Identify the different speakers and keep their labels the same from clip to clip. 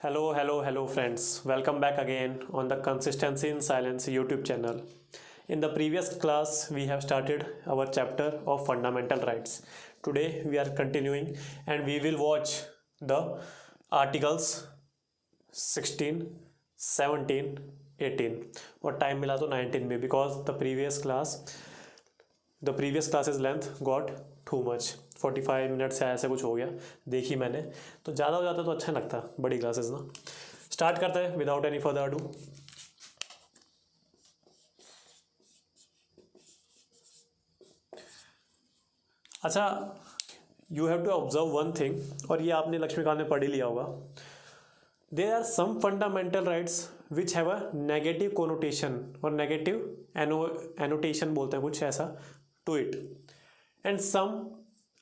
Speaker 1: Hello, friends. Welcome back again on the Consistency in Silence YouTube channel. In the previous class, we have started our chapter of fundamental rights. Today, we are continuing and we will watch the articles 16, 17, 18 और time मिला तो 19 में because the previous classes length got too much. 45 minute से ऐसे कुछ हो गया, देखी मैंने, तो ज़्यादा हो जाता तो अच्छा नहीं लगता बड़ी क्लासेस ना. स्टार्ट करते हैं विदाउट एनी फर्दर अडू. अच्छा, you have to observe one thing, और ये आपने लक्ष्मीकांत में पढ़ ही लिया होगा. There are some fundamental rights which have a negative connotation और नेगेटिव एनोटेशन बोलते हैं कुछ ऐसा to it, and some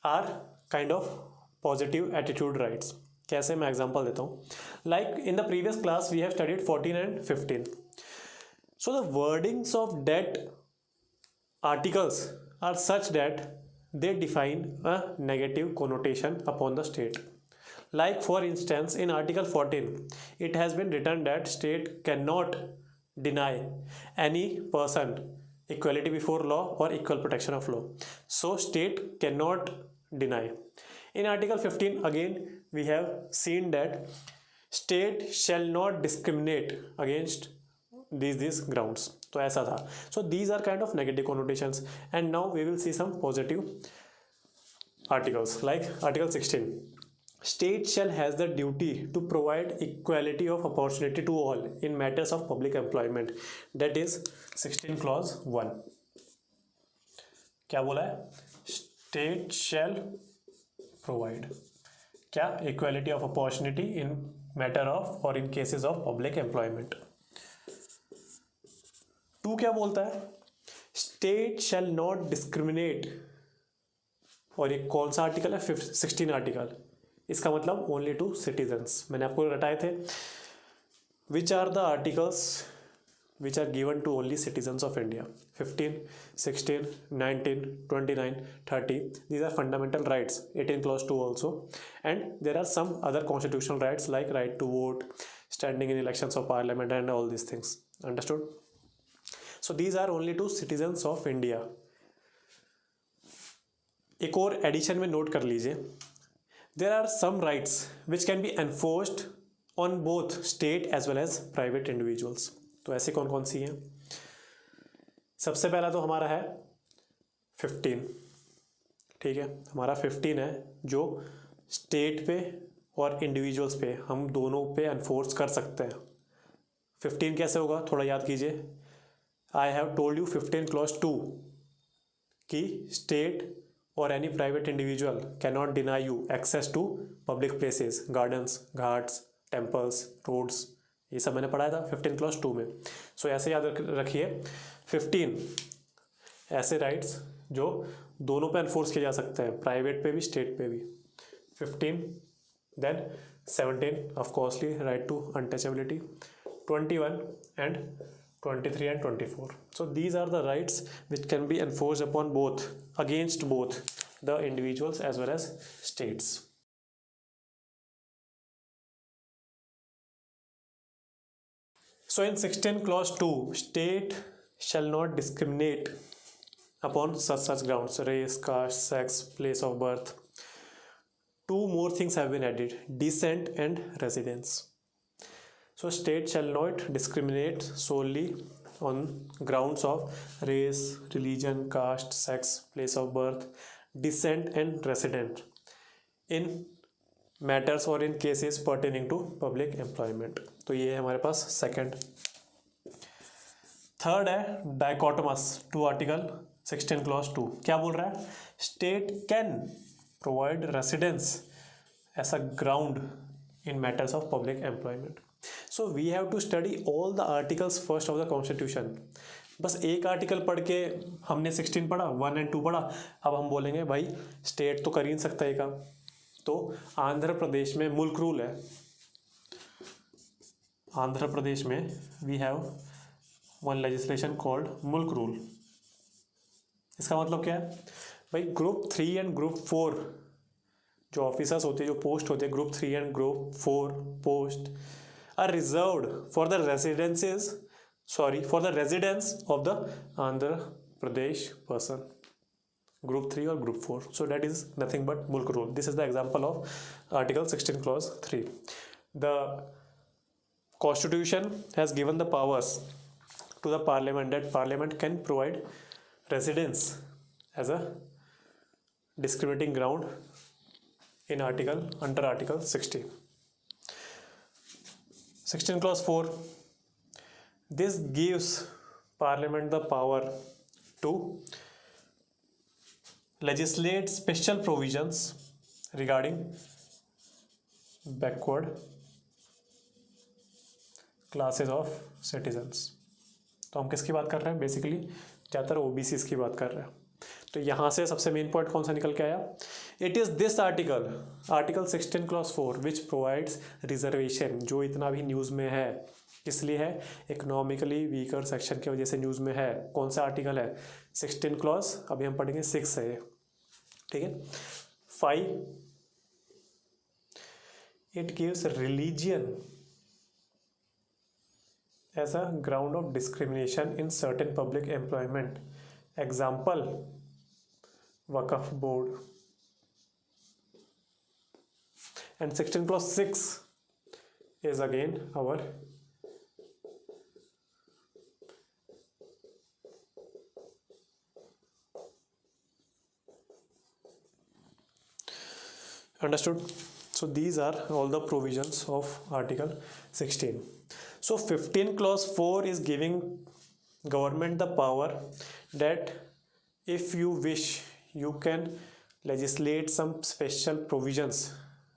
Speaker 1: are kind of positive attitude rights. कैसे, मैं एग्जांपल देता हूँ. Like in the previous class we have studied 14 and 15. So the wordings of date articles are such that they define a negative connotation upon the state. Like for instance, in Article 14, it has been written that state cannot deny any person equality before law or equal protection of law. So state cannot deny. In Article 15, again we have seen that state shall not discriminate against these grounds. तो ऐसा था. So these are kind of negative connotations, and now we will see some positive articles. Like Article 16, state shall has the duty to provide equality of opportunity to all in matters of public employment. That is 16 clause 1. क्या बोला है? State shall provide क्या? Equality of opportunity in matter of or in cases of public employment. Two क्या बोलता है? State shall not discriminate. और ये कौन सा आर्टिकल है? 16 आर्टिकल. इसका मतलब ओनली टू सिटीजन्स. मैंने आपको रटाए थे which are the articles which are given to only citizens of India. 15, 16, 19, 29, 30. These are fundamental rights. 18 clause 2 also. And there are some other constitutional rights like right to vote, standing in elections of parliament and all these things. Understood? So these are only to citizens of India. एक और addition में note कर लीजिए. There are some rights which can be enforced on both state as well as private individuals. तो ऐसे कौन कौन सी हैं? सबसे पहला तो हमारा है 15. ठीक है, हमारा 15 है जो स्टेट पे और इंडिविजुअल्स पे हम दोनों पे एनफोर्स कर सकते हैं. 15 कैसे होगा? थोड़ा याद कीजिए. I have told you 15 clause 2 कि state or any private individual cannot deny you access to public places, gardens, Ghats, temples, roads. ये सब मैंने पढ़ाया था 15 clause 2 में. सो ऐसे याद रखिए 15 ऐसे राइट्स जो दोनों पे एनफोर्स किए जा सकते हैं, प्राइवेट पे भी स्टेट पे भी. 15, then 17 of course right to untouchability, 21 and 23 and 24. So these are the rights which can be enforced upon both, against both the individuals as well as states. So in 16 clause 2, state shall not discriminate upon such grounds: race, caste, sex, place of birth. Two more things have been added: descent and residence. So state shall not discriminate solely on grounds of race, religion, caste, sex, place of birth, descent and resident in matters or in cases pertaining to public employment. तो ये है हमारे पास second. Third है डाइकोटमस to article 16 clause 2. क्या बोल रहा है? State can provide residence as a ground in matters of public employment. So we have to study all the articles first of the constitution. बस एक आर्टिकल पढ़ के हमने 16 पढ़ा, 1 and 2 पढ़ा, अब हम बोलेंगे भाई स्टेट तो कर ही नहीं सकता ये काम. तो आंध्र प्रदेश में मुल्क रूल है. आंध्र प्रदेश में we have one legislation called Mulk rule. इसका मतलब क्या है भाई? ग्रुप 3 एंड ग्रुप 4 जो ऑफिसर्स होते हैं, जो पोस्ट होते हैं, group 3 and group 4 post are reserved for the residences for the residence of the Andhra Pradesh person, group 3 or group 4. So that is nothing but mulk rule. This is the example of article 16 clause 3. The constitution has given the powers to the parliament that parliament can provide residence as a discriminating ground in under article 60. 16 clause 4, this gives parliament the power to legislate special provisions regarding backward classes of citizens. तो हम किसकी बात कर रहे हैं? Basically ज़्यादातर OBCs की बात कर रहे हैं. तो यहाँ से सबसे मेन पॉइंट कौन सा निकल के आया? It is this article 16 clause 4 which provides reservation, जो इतना भी न्यूज़ में है. इसलिए है इकोनॉमिकली वीकर सेक्शन की वजह से न्यूज़ में है. कौन सा आर्टिकल है? 16 क्लॉज, अभी हम पढ़ेंगे 6 है. ठीक है. 5, it gives religion as a ground of discrimination in certain public employment. Example Waqf board. And 16 clause 6 is again our understood. So these are all the provisions of article 16. So 15 clause 4 is giving government the power that if you wish you can legislate some special provisions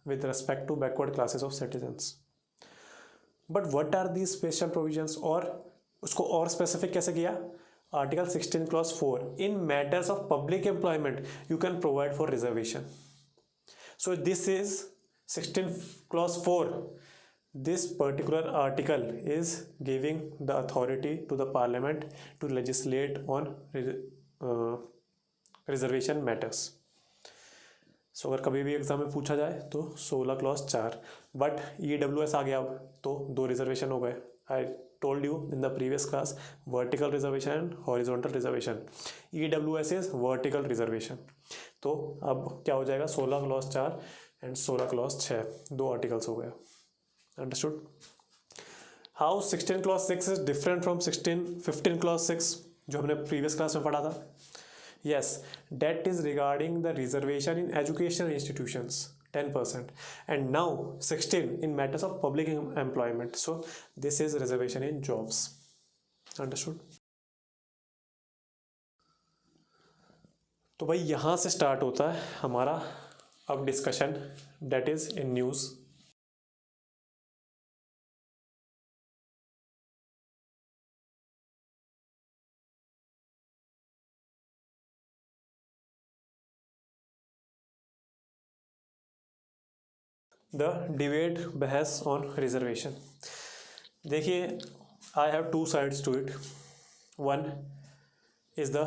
Speaker 1: with respect to backward classes of citizens. But what are the special provisions, और उसको और specific कैसे किया? Article 16 clause 4, in matters of public employment you can provide for reservation. So this is 16 clause 4. This particular article is giving the authority to the parliament to legislate on reservation matters. So अगर कभी भी exam में पूछा जाए तो 16 clause 4. But EWS आ गया तो 2 reservation हो गए. I told you in the previous class, vertical reservation and horizontal reservation. EWS is vertical reservation. तो अब क्या हो जाएगा? 16 क्लॉज 4 एंड 16 क्लॉज 6, 2 आर्टिकल्स हो गए. Understood? How 16 clause 6 is different from 15 clause 6 जो हमने प्रीवियस क्लास में पढ़ा था? Yes, that is regarding the reservation in educational institutions, 10%, and now 16 in matters of public employment. So this is reservation in jobs. Understood? तो भाई यहाँ से start होता है हमारा अब discussion, that is in news. The debate बहस on reservation. देखिए, I have 2 sides to it. One is the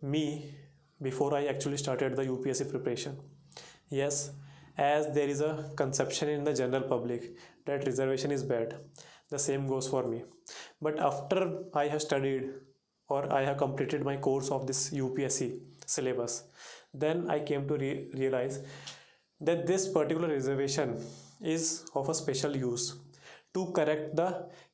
Speaker 1: me before I actually started the UPSC preparation. Yes, as there is a conception in the general public that reservation is bad. The same goes for me. But after I have studied or I have completed my course of this UPSC syllabus, then I came to realize that this particular reservation is of a special use to correct the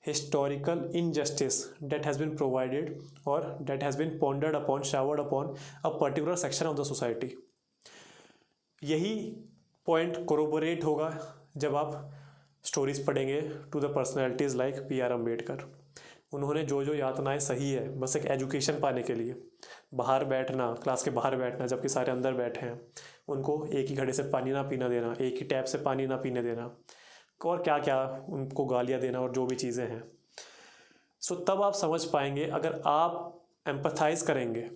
Speaker 1: historical injustice that has been provided or that has been pondered upon, showered upon a particular section of the society. यही point corroborate होगा जब आप stories पढ़ेंगे to the personalities like PR Ambedkar. उन्होंने जो जो यातनाएं सही है बस एक एजुकेशन पाने के लिए, बाहर बैठना, क्लास के बाहर बैठना जबकि सारे अंदर बैठे हैं, उनको एक ही घड़े से पानी ना पीना देना, एक ही टैप से पानी ना पीने देना, और क्या क्या उनको गालियाँ देना और जो भी चीज़ें हैं. सो तब आप समझ पाएंगे, अगर आप एम्पथाइज़ करेंगे.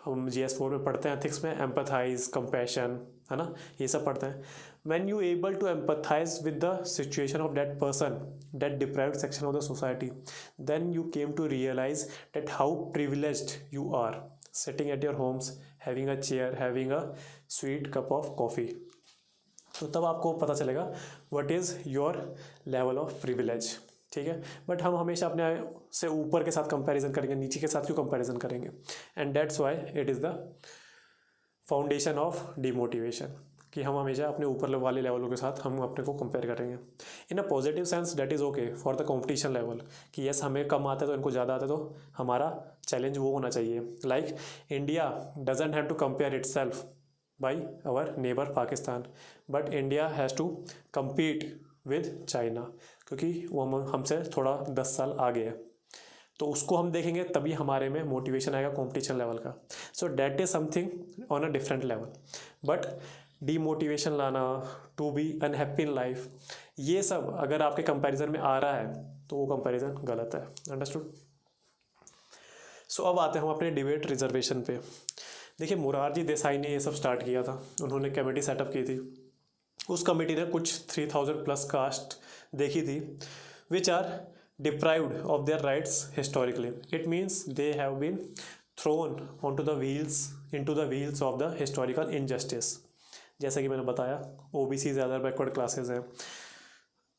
Speaker 1: हम GS4 में पढ़ते हैं एथिक्स में, एम्पथाइज, कंपैशन, है ना, ये सब पढ़ते हैं. when you able to empathize with the situation of that person, that deprived section of the society, then you came to realize that how privileged you are sitting at your homes, having a chair, having a sweet cup of coffee. तो तब आपको पता चलेगा what is your level of privilege, ठीक है। But हम हमेशा अपने से ऊपर के साथ कंपैरिजन करेंगे, नीचे के साथ क्यों कंपैरिजन करेंगे? And that's why it is the foundation of demotivation, कि हम हमेशा अपने ऊपर वाले लेवलों के साथ हम अपने को कंपेयर करेंगे। In a positive sense that is okay for the competition level, कि यस हमें कम आता है तो इनको ज़्यादा आता है, तो हमारा चैलेंज वो होना चाहिए। Like India doesn't have to compare itself by our neighbour Pakistan, but India has to compete with China, क्योंकि वो हमसे थोड़ा 10 साल आगे है, तो उसको हम देखेंगे तभी हमारे में मोटिवेशन आएगा कॉम्पिटिशन लेवल का। So that is something on a different level. But demotivation लाना, to be unhappy in life, ये सब अगर आपके कंपैरिजन में आ रहा है तो वो कंपैरिजन गलत है। अंडरस्टूड? सो अब आते हैं हम अपने डिबेट रिजर्वेशन पे। देखिए मोरारजी देसाई ने ये सब स्टार्ट किया था, उन्होंने कमेटी सेटअप की थी। उस कमेटी ने कुछ 3000 प्लस कास्ट देखी थी which are deprived of their rights historically. It means they have been thrown onto the wheels into the wheels of the historical injustice. जैसा कि मैंने बताया OBC ज़्यादा बैकवर्ड क्लासेस हैं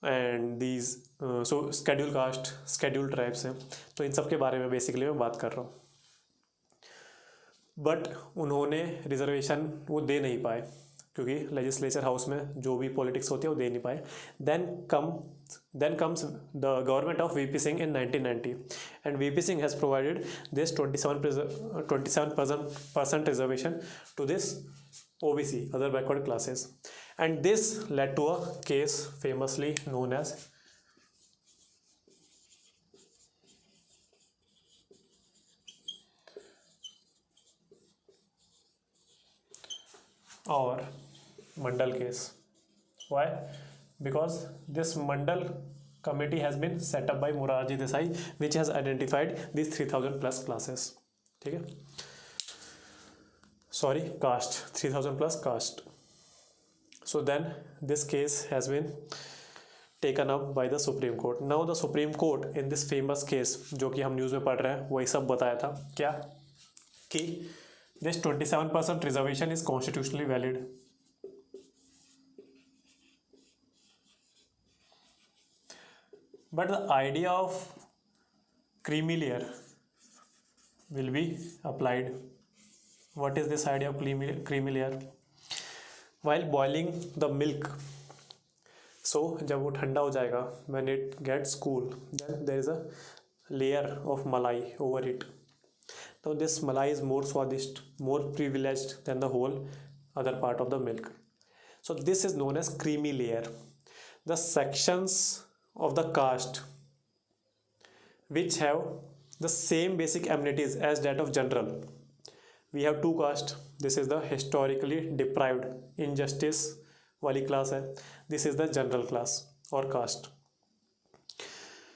Speaker 1: and these so schedule caste, schedule tribes हैं, तो इन सब के बारे में बेसिकली मैं बात कर रहा हूँ। बट उन्होंने रिजर्वेशन वो दे नहीं पाए, क्योंकि लेजिस्लेचर हाउस में जो भी पॉलिटिक्स होती है वो दे नहीं पाए। Then comes the government of VP Singh in 1990, and VP Singh has provided this 27% reservation to this OBC, other backward classes, and this led to a case famously known as or Mandal case. Why? Because this Mandal committee has been set up by Morarji Desai, which has identified these 3000 plus classes. ठीक है, sorry, caste, 3000 plus caste. So then this case has been taken up by the Supreme Court. Now the Supreme Court in this famous case जो कि हम news में पढ़ रहे हैं वही सब बताया था क्या, कि this 27% reservation is constitutionally valid. But the idea of creamy layer will be applied. What is this idea of creamy layer? While boiling the milk, so जब वो ठंडा हो जाएगा, when it gets cool, then there is a layer of malai over it. So this malai is more swadist, more privileged than the whole other part of the milk. So this is known as creamy layer. The sections of the caste which have the same basic amenities as that of general. We have two castes. This is the historically deprived injustice wali class hai. This is the general class or caste.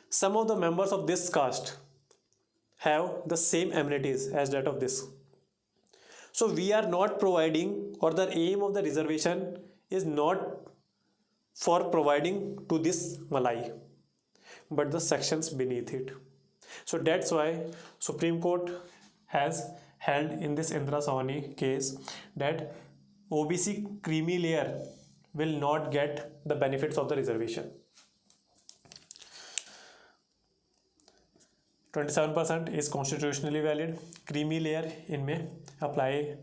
Speaker 1: Some of the members of this caste have the same amenities as that of this. So we are not providing, or the aim of the reservation is not for providing to this malai, but the sections beneath it. So that's why Supreme Court has held in this Indira Sawhney case that OBC creamy layer will not get the benefits of the reservation. 27% is constitutionally valid. Creamy layer इनमें apply,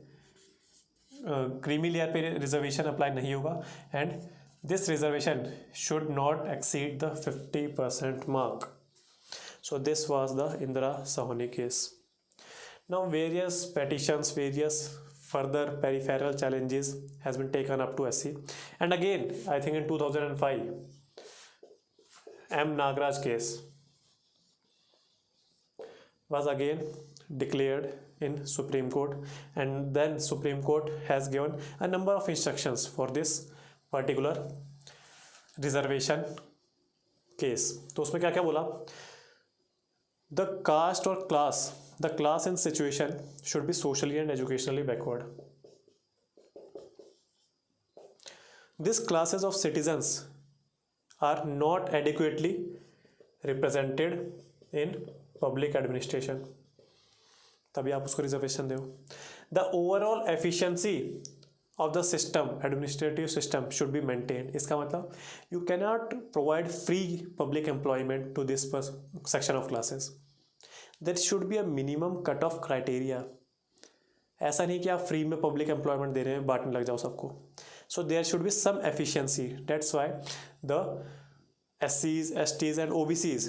Speaker 1: creamy layer पे reservation apply नहीं होगा, and this reservation should not exceed the 50% mark. So this was the Indira Sawhney case. Now various petitions, various further peripheral challenges has been taken up to SC, and again I think in 2005 M Nagaraj case was again declared in Supreme Court, and then Supreme Court has given a number of instructions for this particular reservation case. तो उसमें क्या क्या बोला, the cast और class, the class in situation should be socially and educationally backward. These classes of citizens are not adequately represented in public administration. तभी आप उसको reservation दो. The overall efficiency of the system, administrative system should be maintained. इसका मतलब you cannot provide free public employment to this section of classes. There should be a minimum cut off criteria. ऐसा नहीं कि आप free में public employment दे रहे हैं बांटने लग जाओ सबको. So there should be some efficiency. That's why the SCs, STs and OBCs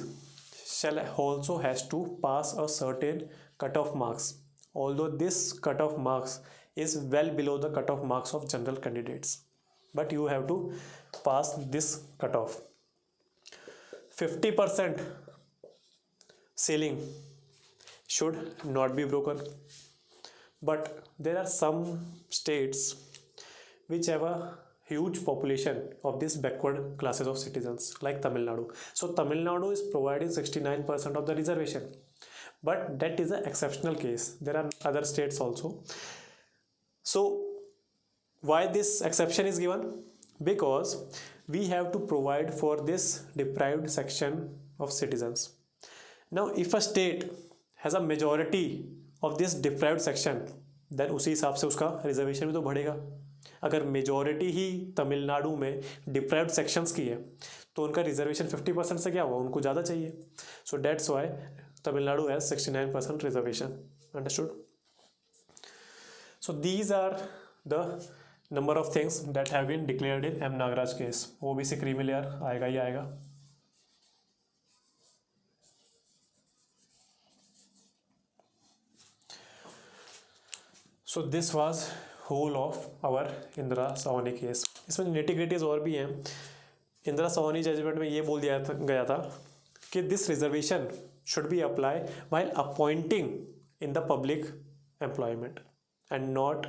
Speaker 1: shall also has to pass a certain cutoff marks, although this cutoff marks is well below the cutoff marks of general candidates, but you have to pass this cutoff. 50% ceiling should not be broken, but there are some states which have a huge population of these backward classes of citizens like Tamil Nadu. So Tamil Nadu is providing 69% of the reservation, but that is an exceptional case. There are other states also. So why this exception is given? Because we have to provide for this deprived section of citizens. Now if a state has a majority of this deprived section, then उसी हिसाब से उसका reservation भी तो बढ़ेगा. अगर majority ही तमिलनाडु में deprived sections की है तो उनका रिजर्वेशन 50% से क्या हुआ, उनको ज़्यादा चाहिए. So that's why Tamil Nadu has 69% reservation. Understood. So these are the number of things that have been declared in M Nagaraj case. OBC creamy layer आएगा ही आएगा. So this was whole of our Indira Sawhney case. इसमें नेटिग्रिटीज और भी हैं. इंदिरा सावनी judgement में ये बोल दिया गया था कि this reservation should be apply while appointing in the public employment and not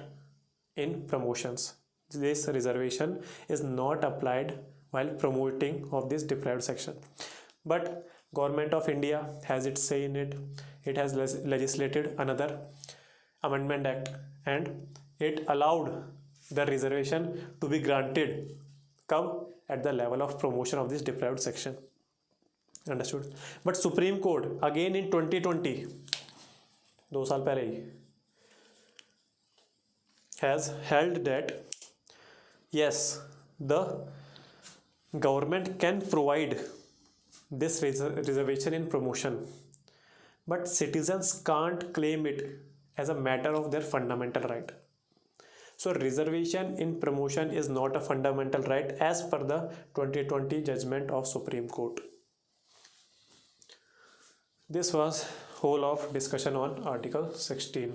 Speaker 1: in promotions. This reservation is not applied while promoting of this deprived section, but government of India has its say in it. It has legislated another amendment act and it allowed the reservation to be granted come at the level of promotion of this deprived section. Understood. But Supreme Court again in 2020, 2 साल पहले ही, has held that yes, the government can provide this reservation in promotion, but citizens can't claim it as a matter of their fundamental right. So reservation in promotion is not a fundamental right as per the 2020 judgment of Supreme Court. This was whole of discussion on Article 16.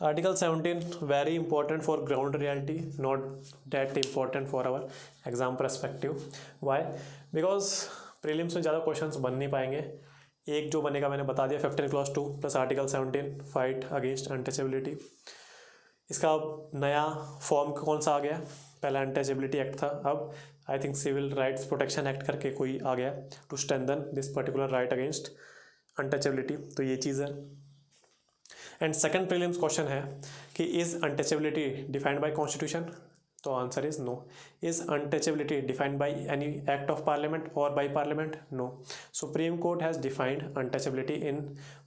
Speaker 1: Article 17 very important for ground reality, not that important for our exam perspective. Why? Because prelims में ज़्यादा questions बन नहीं पाएंगे. एक जो बनेगा मैंने बता दिया, 15 clause 2 plus article 17 fight against untouchability. इसका नया फॉर्म कौन सा आ गया? पहला अनटचेबिलिटी एक्ट था, अब I think civil rights protection act करके कोई आ गया to strengthen this particular right against untouchability. तो ये चीज़ है. एंड सेकंड प्रीलिम्स क्वेश्चन है कि is untouchability defined by constitution? तो answer is no. Is untouchability defined by any act of parliament or by parliament? No. Supreme court has defined untouchability in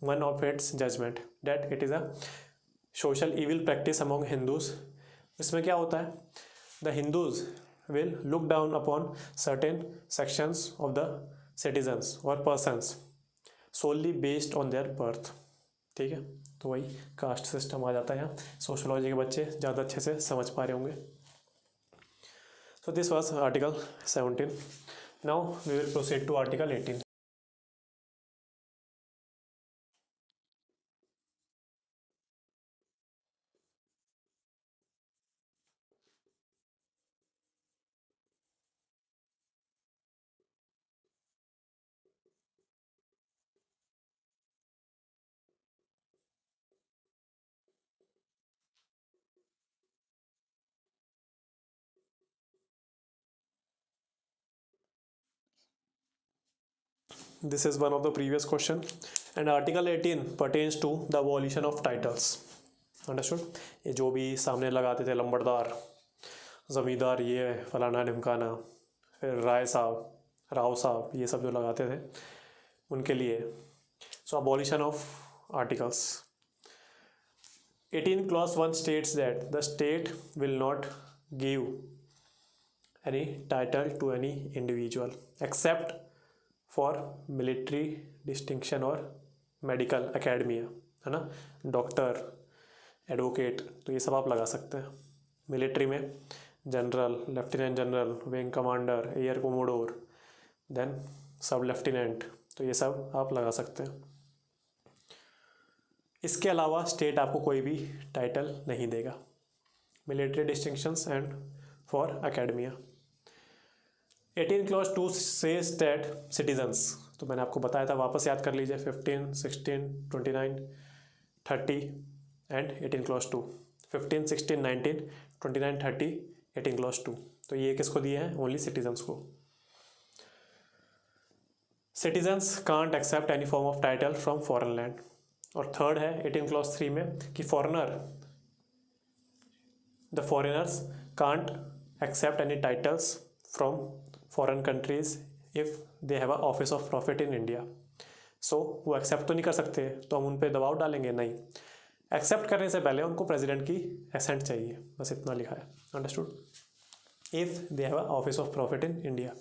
Speaker 1: one of its judgement that it is a social evil practice among Hindus. इसमें क्या होता है? The Hindus will look down upon certain sections of the citizens और persons solely based on their birth. ठीक है, तो वही caste system आ जाता है यहाँ. सोशोलॉजी के बच्चे ज़्यादा अच्छे से समझ पा रहे होंगे. So this was article 17. Now we will proceed to article 18. This is one of the previous question. And Article 18 pertains to the abolition of titles. Understood? ये जो भी सामने लगाते थे लंबड़दार, ज़मींदार, ये फलाना ढिमकाना, फिर राय साहब, राव साहब, ये सब जो लगाते थे उनके लिए. So abolition of articles. 18 clause 1 states that the state will not give any title to any individual except for military distinction और मेडिकल अकेडमिया, है ना, डॉक्टर, एडवोकेट, तो ये सब आप लगा सकते हैं. मिलिट्री में general, lieutenant general, wing commander, air commodore, then sub lieutenant, तो ये सब आप लगा सकते हैं. इसके अलावा स्टेट आपको कोई भी टाइटल नहीं देगा. Military distinctions and for academia. 18 clause 2 says that citizens, तो मैंने आपको बताया था, वापस याद कर लीजिए. 15, 16, 29, 30 एंड 18 क्लॉज 2. 15, 16, 19, 29, 30, 18 क्लॉज 2. तो ये किसको दिए हैं? ओनली सिटीजन्स को. Citizens can't accept any form of title from foreign land. और थर्ड है 18 क्लॉज 3 में कि the foreigners can't accept any titles from foreign countries if they have a office of profit in India. So वो accept तो नहीं कर सकते, तो हम उन पर दबाव डालेंगे नहीं. एक्सेप्ट करने से पहले उनको प्रेसिडेंट की एसेंट चाहिए, बस इतना लिखा है. Understood? If they have a office of profit in India.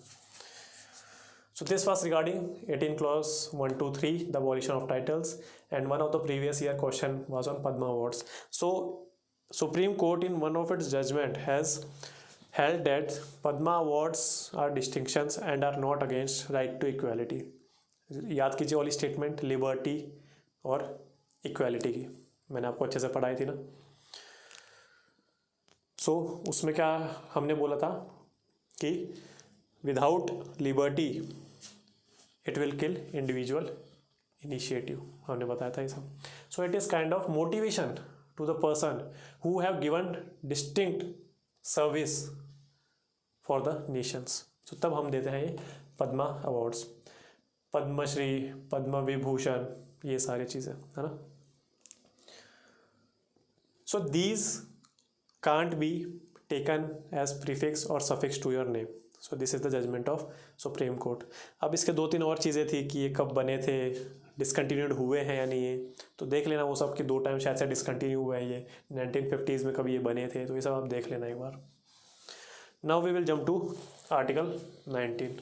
Speaker 1: So this was regarding 18 clause 1, 2, 3, the abolition of titles, and one of the previous year question was on Padma Awards. So Supreme Court in one of its judgment has held that Padma Awards are distinctions and are not against right to equality. याद कीजिए वाली statement, liberty और equality की, मैंने आपको अच्छे से पढ़ाई थी ना. सो उसमें क्या हमने बोला था कि without liberty it will kill individual initiative, हमने बताया था ये सब. So it is kind of motivation to the person who have given distinct service for the nations. So तब हम देते हैं ये पद्मा अवार्ड्स, पद्मश्री, पद्म विभूषण, ये सारी चीज़ें, है ना. So these can't be taken as prefix or suffix to your name. So this is the judgement of supreme court. अब इसके 2-3 और चीज़ें थी कि ये कब बने थे, डिसकंटिन्यूड हुए हैं या नहीं है, तो देख लेना वो सब कि 2 टाइम शायद से डिसकंटिन्यू हुए हैं. ये 1950s में कभी ये बने थे, तो ये सब आप देख लेना एक बार. Now we will jump to article 19.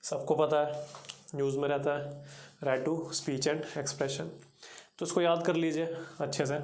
Speaker 1: सबको पता है, न्यूज़ में रहता है, right to speech and expression. तो इसको याद कर लीजिए अच्छे से.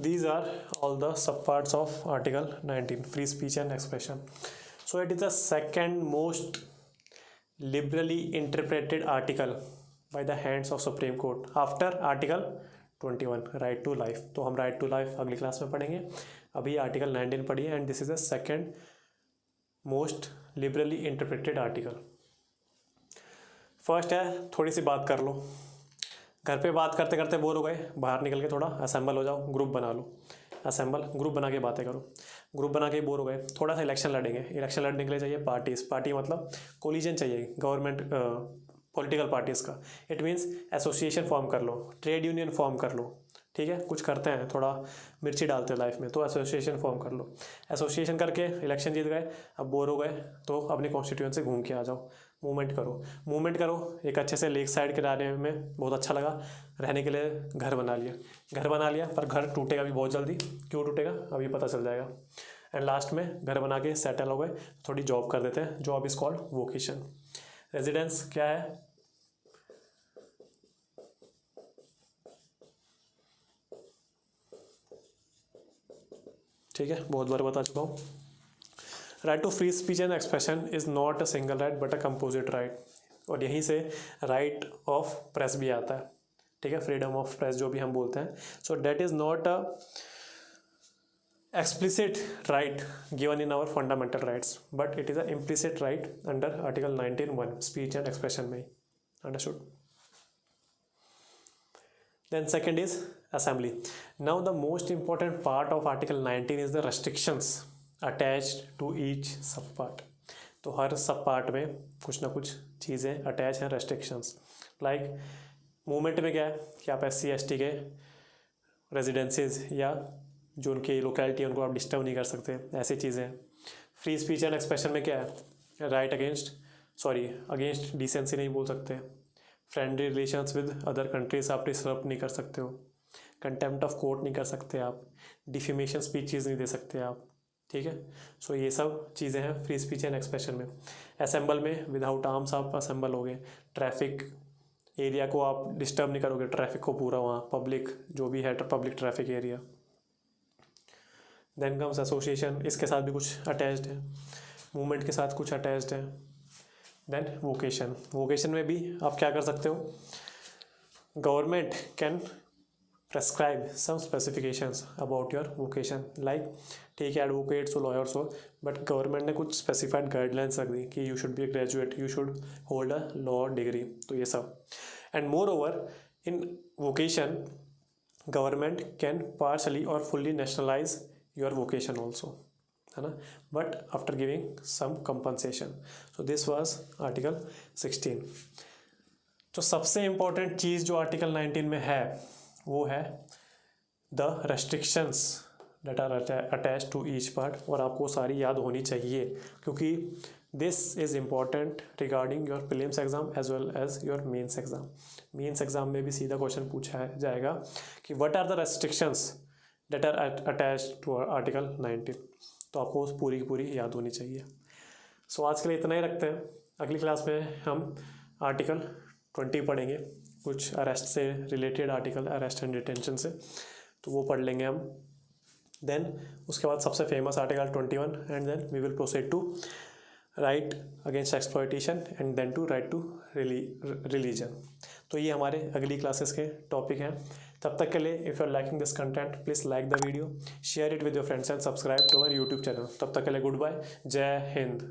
Speaker 1: These are all the subparts of Article 19, free speech and expression. So it is the second most liberally interpreted article by the hands of Supreme Court after Article 21, right to life. तो हम right to life अगली class में पढ़ेंगे. अभी Article 19 पढ़िए, and this is the second most liberally interpreted article. First है, थोड़ी सी बात कर लो. घर पे बात करते करते बोर हो गए, बाहर निकल के थोड़ा असेंबल हो जाओ, ग्रुप बना लो. असेंबल, ग्रुप बना के बातें करो. ग्रुप बना के बोर हो गए, थोड़ा सा इलेक्शन लड़ेंगे. इलेक्शन लड़ने के लिए चाहिए पार्टीज. पार्टी मतलब कोलिजन चाहिए गवर्नमेंट पॉलिटिकल पार्टीज़ का. इट मीन्स एसोसिएशन फॉर्म कर लो, ट्रेड यूनियन फॉर्म कर लो. ठीक है, कुछ करते हैं, थोड़ा मिर्ची डालते हैं लाइफ में, तो एसोसिएशन फॉर्म कर लो. एसोसिएशन करके इलेक्शन जीत गए, अब बोर हो गए, तो अपने कॉन्स्टिट्यूएंसी घूम के आ जाओ. मूवमेंट करो, मूवमेंट करो. एक अच्छे से लेक साइड के रहने में बहुत अच्छा लगा, रहने के लिए घर बना लिया. घर बना लिया, पर घर टूटेगा भी बहुत जल्दी. क्यों टूटेगा अभी पता चल जाएगा. एंड लास्ट में घर बना के सेटल हो गए, थोड़ी जॉब कर देते हैं. Job is called vocation. Residence क्या है? ठीक है, बहुत बार बता चुका हूँ। Right to free speech and expression is not a single right but a composite right, और यहीं से राइट ऑफ प्रेस भी आता है। ठीक है, फ्रीडम ऑफ प्रेस जो भी हम बोलते हैं, so that is not a explicit right given in our fundamental rights, but it is an implicit right under article 19(1) speech and expression में. Understood? Then second is assembly. Now the most important part of article 19 is the restrictions attached to each sub part. तो हर सब part में कुछ ना कुछ चीज़ें attach हैं, restrictions. Like movement में क्या है कि आप SC/ST के रेजिडेंसीज या जो उनकी लोकेलिटी है उनको आप डिस्टर्ब नहीं कर सकते, ऐसी चीज़ें। फ्री स्पीच एंड एक्सप्रेशन में क्या है? राइट अगेंस्ट डिसेंसी नहीं बोल सकते, friendly relations with other countries आप डिस्टर्ब नहीं कर सकते हो, कंटेम्प्ट ऑफ कोर्ट नहीं कर सकते आप, डिफेमेशन स्पीचेस नहीं दे सकते आप। ठीक है, सो ये सब चीज़ें हैं फ्री स्पीच एंड एक्सप्रेशन में। असेंबल में विदाउट आर्म्स आप असेंबल होगे, ट्रैफिक एरिया को आप डिस्टर्ब नहीं करोगे, ट्रैफिक को पूरा वहाँ पब्लिक जो भी है public traffic area. Then comes association, इसके साथ भी कुछ अटैच्ड है, मूवमेंट के साथ कुछ अटैच्ड है। देन वोकेशन में भी आप क्या कर सकते हो? Government can prescribe some specifications about your vocation, like ठीक है एडवोकेट्स हो, लॉयर्स हो, बट गवर्नमेंट ने कुछ स्पेसिफाइड गाइडलाइंस रख दी कि you should be a graduate, you should hold a law degree, तो ये सब। And moreover in vocation government can partially or fully nationalise your vocation also, है ना, but after giving some compensation. So this was article 16। तो सबसे important चीज़ जो article 19 में है वो है the restrictions that are attach to each part, और आपको सारी याद होनी चाहिए क्योंकि this is important regarding your prelims exam as well as your mains exam. Mains exam में भी सीधा क्वेश्चन पूछा जाएगा कि what are the restrictions that are attach to article 19, तो आपको पूरी की पूरी याद होनी चाहिए। सो आज के लिए इतना ही रखते हैं, अगली क्लास में हम आर्टिकल 20 पढ़ेंगे, कुछ अरेस्ट से related article, arrest and detention से, तो वो पढ़ लेंगे हम। देन उसके बाद सबसे famous article 21, and then we will proceed to right against exploitation and then to right to religion. तो ये हमारे अगली क्लासेस के टॉपिक हैं। तब तक के लिए if you are liking this content please like the video, share it with your friends and subscribe to our YouTube channel. तब तक के लिए गुड बाय, जय हिंद।